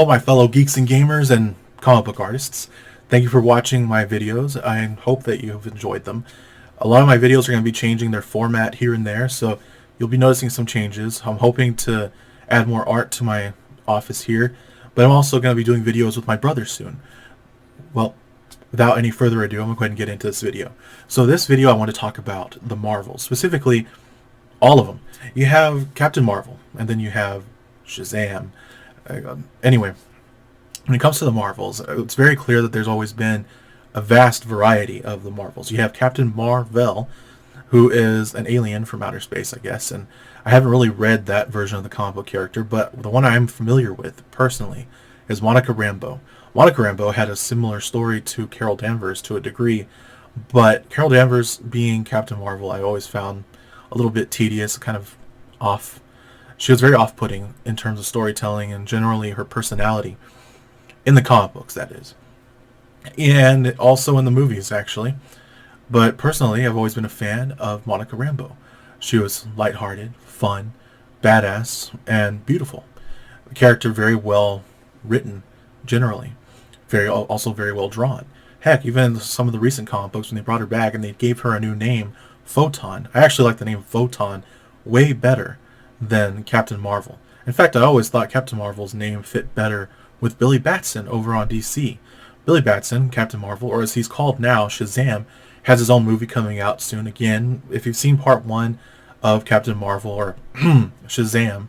Well, my fellow geeks and gamers and comic book artists, thank you for watching my videos. I hope that you have enjoyed them. A lot of my videos are going to be changing their format here and there, so you'll be noticing some changes. I'm hoping to add more art to my office here, but I'm also going to be doing videos with my brother soon. Well, without any further ado, I'm going to go ahead and get into this video. So this video I want to talk about the Marvels, specifically all of them. You have Captain Marvel, and then you have Shazam. Anyway, when it comes to the Marvels, it's very clear that there's always been a vast variety of the Marvels. You have Captain Marvel, who is an alien from outer space, I guess, and I haven't really read that version of the comic book character, but the one I'm familiar with personally is Monica Rambeau. Monica Rambeau had a similar story to Carol Danvers to a degree, but Carol Danvers being Captain Marvel, I always found a little bit tedious, kind of off. She was very off-putting in terms of storytelling and generally her personality in the comic books, that is, and also in the movies, actually. But personally, I've always been a fan of Monica Rambeau. She was lighthearted, fun, badass, and beautiful. The character very well written, generally, also very well drawn. Heck, even in some of the recent comic books, when they brought her back and they gave her a new name, Photon. I actually like the name Photon way better than Captain Marvel. In fact, I always thought Captain Marvel's name fit better with Billy Batson over on DC. Billy Batson, Captain Marvel, or as he's called now, Shazam, has his own movie coming out soon. Again, if you've seen part 1 of Captain Marvel, or Shazam,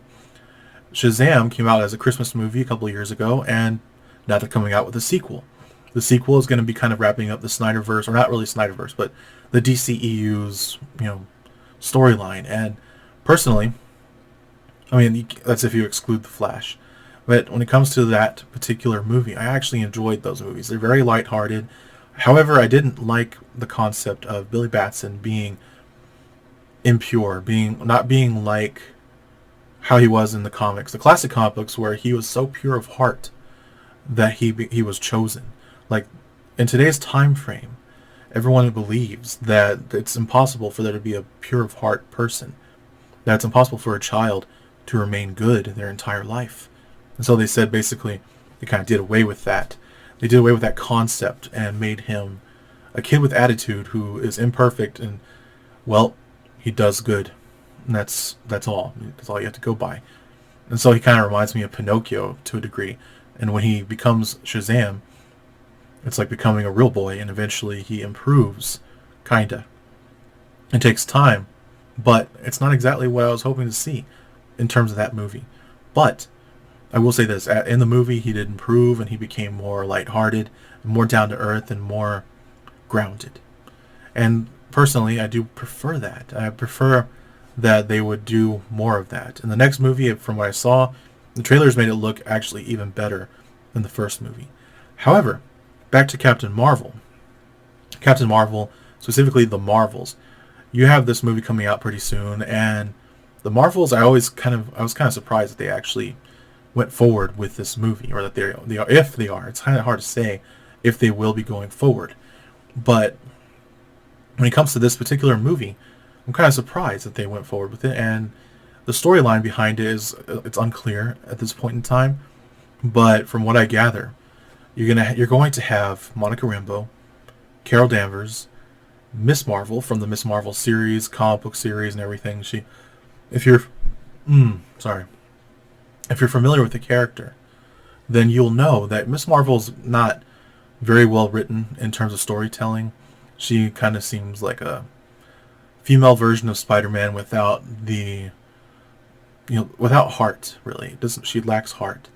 Shazam came out as a Christmas movie a couple of years ago, and now they're coming out with a sequel. The sequel is going to be kind of wrapping up the Snyderverse, or not really Snyderverse, but the DCEU's, storyline. And personally, I mean, that's if you exclude The Flash. But when it comes to that particular movie, I actually enjoyed those movies. They're very lighthearted. However, I didn't like the concept of Billy Batson being impure, not being like how he was in the comics, the classic comic books, where he was so pure of heart that he was chosen. Like in today's time frame, everyone believes that it's impossible for there to be a pure of heart person. That it's impossible for a child to remain good their entire life. And so they said basically they kind of did away with that. They did away with that concept and made him a kid with attitude who is imperfect and, well, he does good. And that's all. That's all you have to go by. And so he kind of reminds me of Pinocchio to a degree. And when he becomes Shazam, it's like becoming a real boy, and eventually he improves, kinda. It takes time, but it's not exactly what I was hoping to see in terms of that movie. But I will say this, in the movie he did improve, and he became more lighthearted, more down to earth, and more grounded. And personally, I do prefer that. I prefer that they would do more of that. In the next movie, from what I saw, the trailers made it look actually even better than the first movie. However, back to Captain Marvel. Captain Marvel, specifically the Marvels. You have this movie coming out pretty soon, and the Marvels, I was kind of surprised that they actually went forward with this movie, or that they are, if they are. It's kind of hard to say if they will be going forward. But when it comes to this particular movie, I'm kind of surprised that they went forward with it, and the storyline behind it it's unclear at this point in time. But from what I gather, you're going to have Monica Rambeau, Carol Danvers, Miss Marvel from the Miss Marvel series, comic book series, and everything. If you're familiar with the character, then you'll know that Miss Marvel's not very well written in terms of storytelling. She kind of seems like a female version of Spider-Man without without heart, really. She lacks heart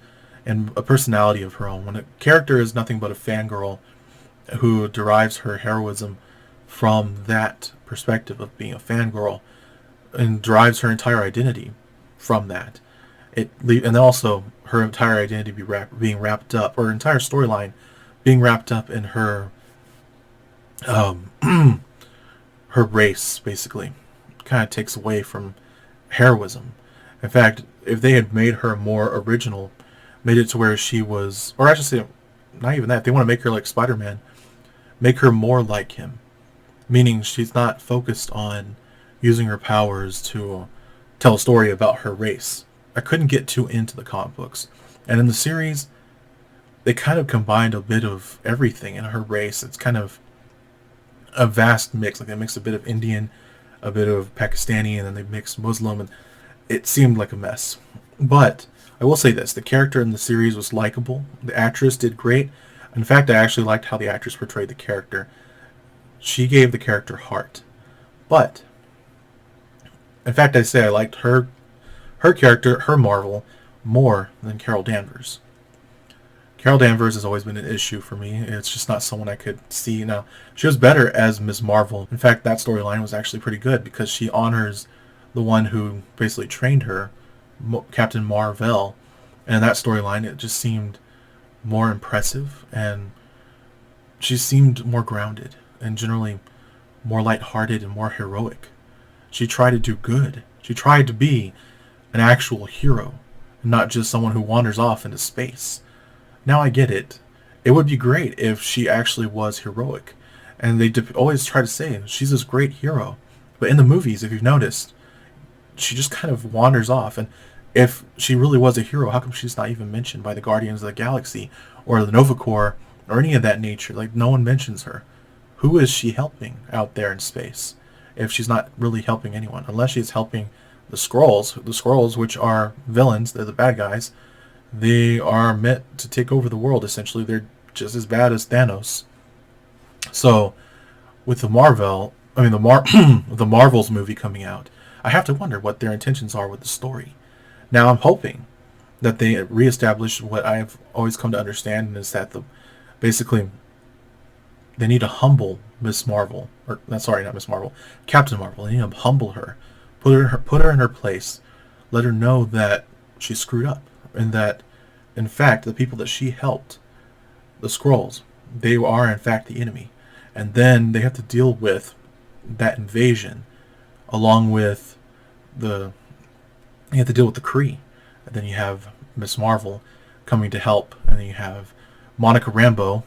and a personality of her own. When a character is nothing but a fangirl who derives her heroism from that perspective of being a fangirl and derives her entire identity from that, and also her entire identity being wrapped up, or her entire storyline being wrapped up in her her race, basically, kind of takes away from heroism. In fact, if they had made her more original, made it to where she was, or I should say, not even that, if they want to make her like Spider-Man, make her more like him, meaning she's not focused on using her powers to tell a story about her race. I couldn't get too into the comic books, and in the series, they kind of combined a bit of everything in her race. It's kind of a vast mix. Like they mixed a bit of Indian, a bit of Pakistani, and then they mixed Muslim, and it seemed like a mess. But I will say this: the character in the series was likable. The actress did great. In fact, I actually liked how the actress portrayed the character. She gave the character heart. But in fact, I say I liked her character, her Marvel, more than Carol Danvers. Carol Danvers has always been an issue for me. It's just not someone I could see. Now, she was better as Ms. Marvel. In fact, that storyline was actually pretty good because she honors the one who basically trained her, Captain Marvel. And in that storyline, it just seemed more impressive, and she seemed more grounded and generally more lighthearted and more heroic. She tried to do good. She tried to be an actual hero, and not just someone who wanders off into space. Now I get it. It would be great if she actually was heroic. And they always try to say she's this great hero. But in the movies, if you've noticed, she just kind of wanders off. And if she really was a hero, how come she's not even mentioned by the Guardians of the Galaxy or the Nova Corps or any of that nature? Like, no one mentions her. Who is she helping out there in space if she's not really helping anyone? Unless she's helping the Skrulls. The Skrulls, which are villains, they're the bad guys. They are meant to take over the world, essentially. They're just as bad as Thanos. So, with the the Marvels movie coming out, I have to wonder what their intentions are with the story. Now, I'm hoping that they reestablish what I've always come to understand, and is that basically they need to humble Miss Marvel, or sorry, not Miss Marvel, Captain Marvel. They need to humble her, put her in her place, let her know that she screwed up, and that, in fact, the people that she helped, the Skrulls, they are in fact the enemy, and then they have to deal with that invasion, along with you have to deal with the Kree, and then you have Miss Marvel coming to help, and then you have Monica Rambeau.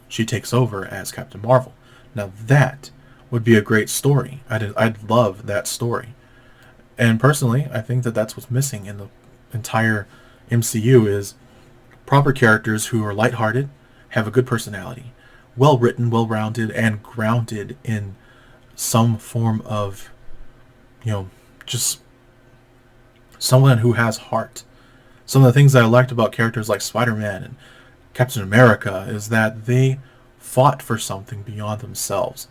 She takes over as Captain Marvel. Now that would be a great story. I'd love that story, and personally, I think that that's what's missing in the entire MCU is proper characters who are lighthearted, have a good personality, well written, well rounded, and grounded in some form of, just someone who has heart. Some of the things that I liked about characters like Spider-Man and Captain America is that they fought for something beyond themselves.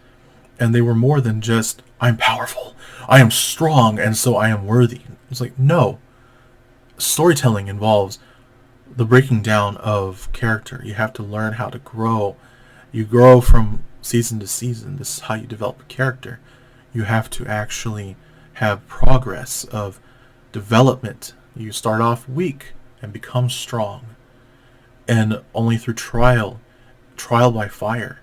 And they were more than just, I'm powerful, I am strong, and so I am worthy. It's like, no. Storytelling involves the breaking down of character. You have to learn how to grow. You grow from season to season. This is how you develop a character. You have to actually have progress of development. You start off weak and become strong. And only through trial by fire.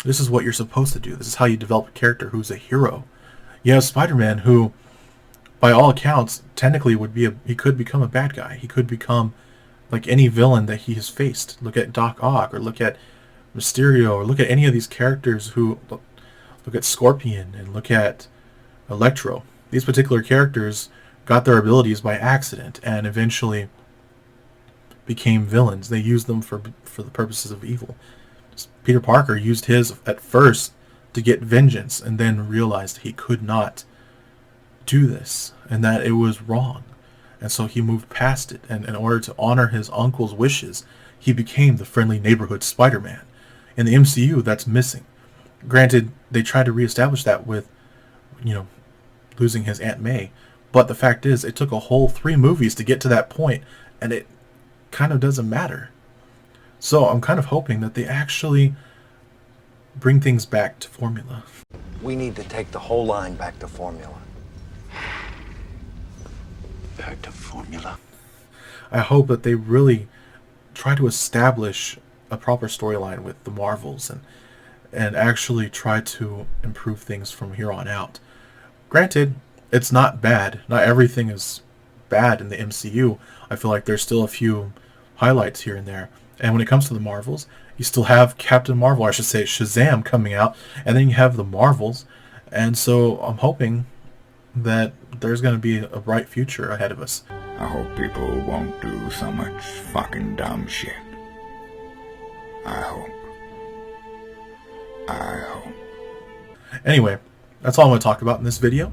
This is what you're supposed to do. This is how you develop a character who's a hero. You have Spider-Man, who, by all accounts, technically he could become a bad guy. He could become like any villain that he has faced. Look at Doc Ock, or look at Mysterio, or look at any of these characters who, look at Scorpion, and look at Electro. These particular characters got their abilities by accident, and eventually became villains. They used them for the purposes of evil. Peter Parker used his at first to get vengeance, and then realized he could not do this, and that it was wrong. And so he moved past it, and in order to honor his uncle's wishes, he became the friendly neighborhood Spider-Man. In the MCU, that's missing. Granted, they tried to reestablish that with, losing his Aunt May, but the fact is, it took a whole 3 movies to get to that point, and it kind of doesn't matter. So I'm kind of hoping that they actually bring things back to formula. We need to take the whole line back to formula. Back to formula. I hope that they really try to establish a proper storyline with the Marvels and actually try to improve things from here on out. Granted, it's not bad. Not everything is bad in the MCU. I feel like there's still a few highlights here and there. And when it comes to the Marvels, you still have Captain Marvel, or I should say Shazam, coming out, and then you have the Marvels. And so I'm hoping that there's going to be a bright future ahead of us. I hope people won't do so much fucking dumb shit. I hope. I hope. Anyway, that's all I'm going to talk about in this video.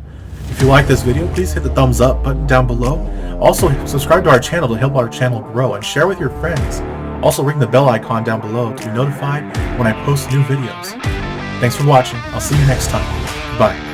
If you like this video, please hit the thumbs up button down below. Also, subscribe to our channel to help our channel grow, and share with your friends. Also, ring the bell icon down below to be notified when I post new videos. Thanks for watching. I'll see you next time. Bye.